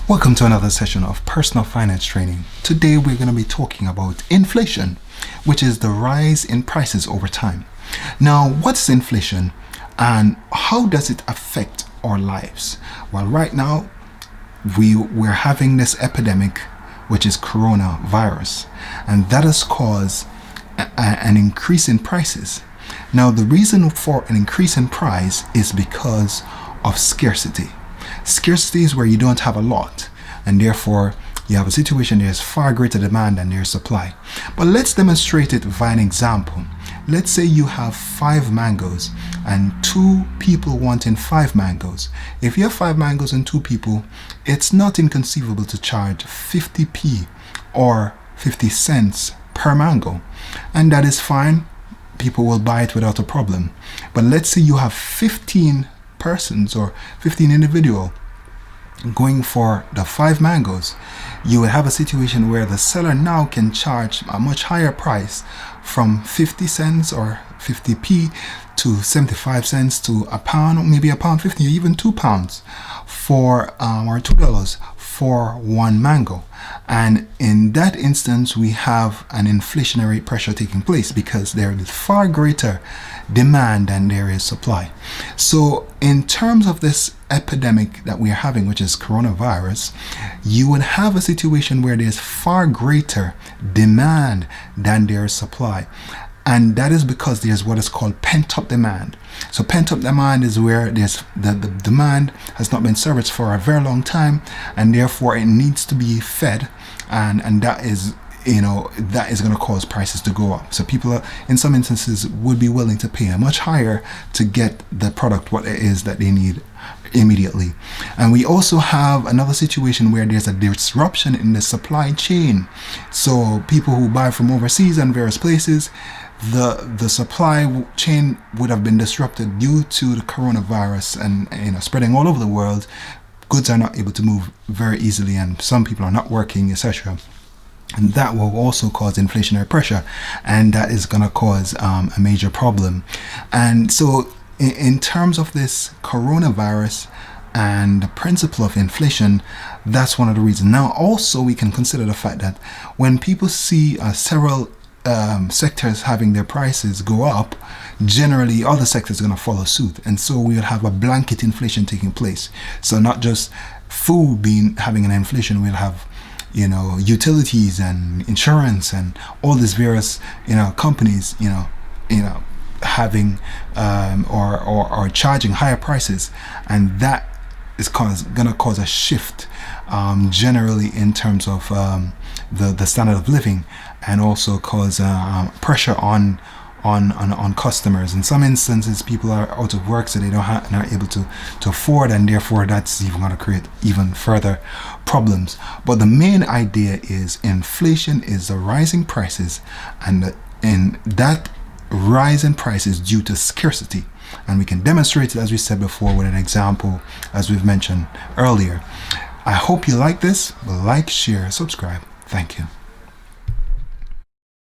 Welcome to another session of personal finance training. Today we're going to be talking about inflation, which is the rise in prices over time. Now, what's inflation and how does it affect our lives? Well, right now we're having this epidemic, which is coronavirus, and that has caused an increase in prices. Now, the reason for an increase in price is because of scarcity. Scarcity is where you don't have a lot, and therefore you have a situation there's far greater demand than there's supply. But let's demonstrate it via an example. Let's say you have 5 mangoes and 2 people wanting 5 mangoes. If you have 5 mangoes and 2 people, it's not inconceivable to charge 50p or 50 cents per mango, and that is fine. People will buy it without a problem. But let's say you have 15 persons or 15 individual going for the 5 mangoes. You will have a situation where the seller now can charge a much higher price, from 50 cents or 50p to 75 cents to a pound, or maybe £1.50 or even £2 for or $2 for 1 mango. And in that instance we have an inflationary pressure taking place because there is far greater demand than there is supply. So in terms of this epidemic that we are having, which is coronavirus, you would have a situation where there's far greater demand than there is supply. And that is because there's what is called pent-up demand. So pent-up demand is where there's the demand has not been serviced for a very long time, and therefore it needs to be fed, and that is, that is going to cause prices to go up. So people are, in some instances, would be willing to pay much higher to get the product, what it is that they need immediately. And we also have another situation where there's a disruption in the supply chain. So people who buy from overseas and various places, the supply chain would have been disrupted due to the coronavirus, and spreading all over the world. Goods are not able to move very easily, and some people are not working, etc. And that will also cause inflationary pressure, and that is going to cause a major problem. And so in terms of this coronavirus and the principle of inflation, that's one of the reasons. Now also we can consider the fact that when people see several sectors having their prices go up, generally other sectors are going to follow suit, and so we will have a blanket inflation taking place. So not just food having an inflation, we'll have utilities and insurance and all these various companies having or charging higher prices, and that is going to cause a shift generally in terms of the standard of living, and also cause pressure on customers. In some instances people are out of work, so they not able to afford, and therefore that's even going to create even further problems. But the main idea is inflation is the rising prices, and that rise in prices due to scarcity, and we can demonstrate it, as we said before, with an example as we've mentioned earlier. I hope you like this. Like, share, subscribe. Thank you.